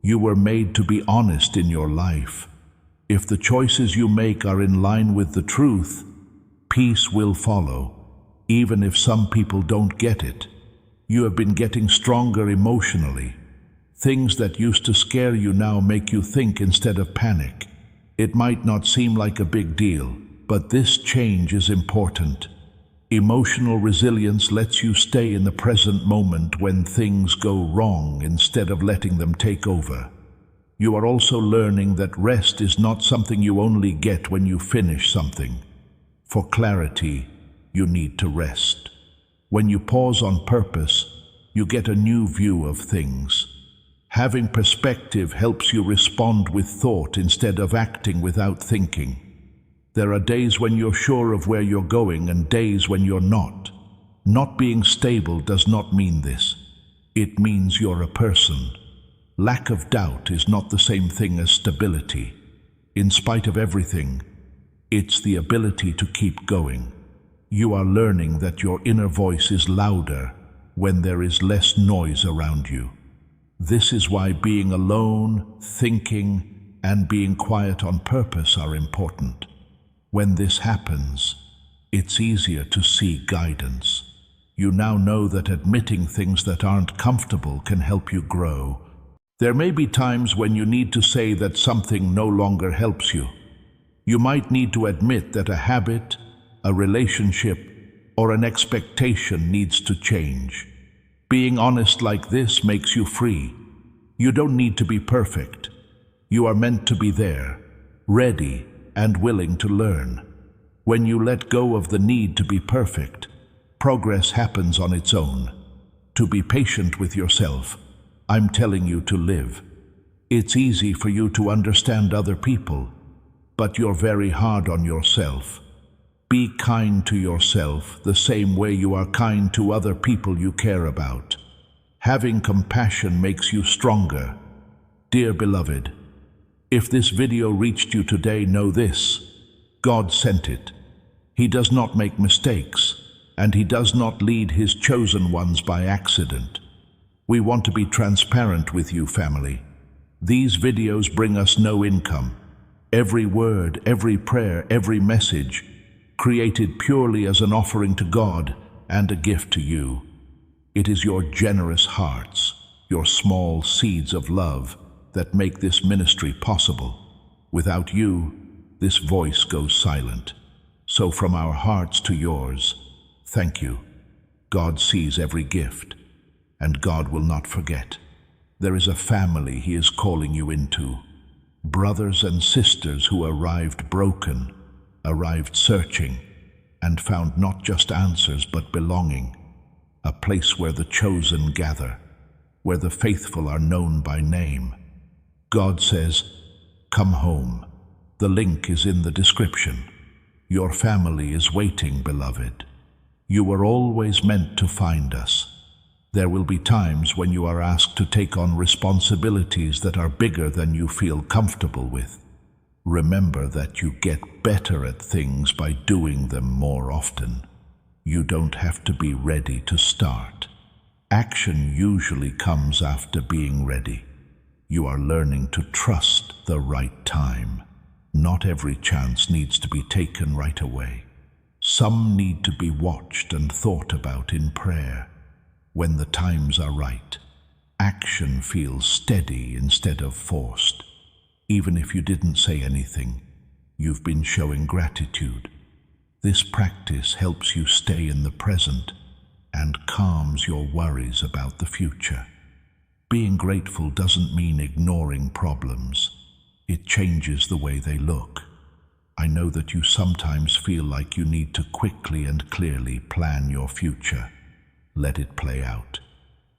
You were made to be honest in your life. If the choices you make are in line with the truth, peace will follow. Even if some people don't get it, you have been getting stronger emotionally. Things that used to scare you now make you think instead of panic. It might not seem like a big deal, but this change is important. Emotional resilience lets you stay in the present moment when things go wrong instead of letting them take over. You are also learning that rest is not something you only get when you finish something. For clarity, you need to rest. When you pause on purpose, you get a new view of things. Having perspective helps you respond with thought instead of acting without thinking. There are days when you're sure of where you're going and days when you're not. Not being stable does not mean this. It means you're a person. Lack of doubt is not the same thing as stability. In spite of everything, it's the ability to keep going. You are learning that your inner voice is louder when there is less noise around you. This is why being alone, thinking, and being quiet on purpose are important. When this happens, it's easier to see guidance. You now know that admitting things that aren't comfortable can help you grow. There may be times when you need to say that something no longer helps you. You might need to admit that a habit, a relationship, or an expectation needs to change. Being honest like this makes you free. You don't need to be perfect. You are meant to be there, ready and willing to learn. When you let go of the need to be perfect, progress happens on its own. To be patient with yourself, I'm telling you to live. It's easy for you to understand other people, but you're very hard on yourself. Be kind to yourself the same way you are kind to other people you care about. Having compassion makes you stronger. Dear beloved, if this video reached you today, know this: God sent it. He does not make mistakes, and He does not lead His chosen ones by accident. We want to be transparent with you, family. These videos bring us no income. Every word, every prayer, every message, created purely as an offering to God and a gift to you. It is your generous hearts, your small seeds of love, that make this ministry possible. Without you, this voice goes silent. So from our hearts to yours, thank you. God sees every gift, and God will not forget. There is a family He is calling you into. Brothers and sisters who arrived broken, arrived searching, and found not just answers but belonging. A place where the chosen gather, where the faithful are known by name. God says, come home. The link is in the description. Your family is waiting, beloved. You were always meant to find us. There will be times when you are asked to take on responsibilities that are bigger than you feel comfortable with. Remember that you get better at things by doing them more often. You don't have to be ready to start. Action usually comes after being ready. You are learning to trust the right time. Not every chance needs to be taken right away. Some need to be watched and thought about in prayer. When the times are right, action feels steady instead of forced. Even if you didn't say anything, you've been showing gratitude. This practice helps you stay in the present and calms your worries about the future. Being grateful doesn't mean ignoring problems. It changes the way they look. I know that you sometimes feel like you need to quickly and clearly plan your future. Let it play out.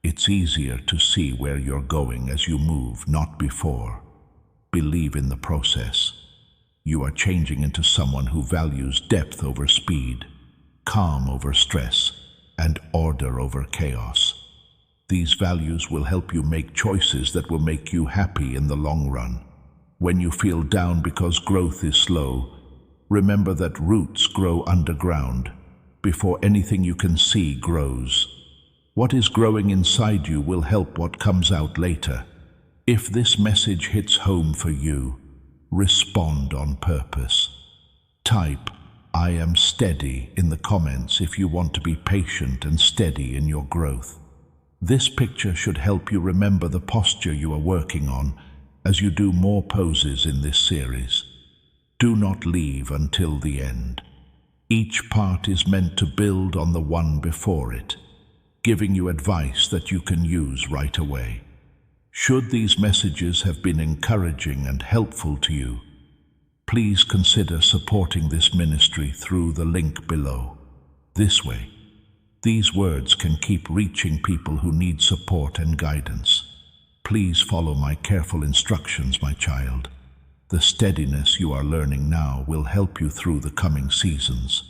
It's easier to see where you're going as you move, not before. Believe in the process. You are changing into someone who values depth over speed, calm over stress, and order over chaos. These values will help you make choices that will make you happy in the long run. When you feel down because growth is slow, remember that roots grow underground before anything you can see grows. What is growing inside you will help what comes out later. If this message hits home for you, respond on purpose. Type, "I am steady" in the comments if you want to be patient and steady in your growth. This picture should help you remember the posture you are working on as you do more poses in this series. Do not leave until the end. Each part is meant to build on the one before it, giving you advice that you can use right away. Should these messages have been encouraging and helpful to you, please consider supporting this ministry through the link below. This way, these words can keep reaching people who need support and guidance. Please follow my careful instructions, my child. The steadiness you are learning now will help you through the coming seasons.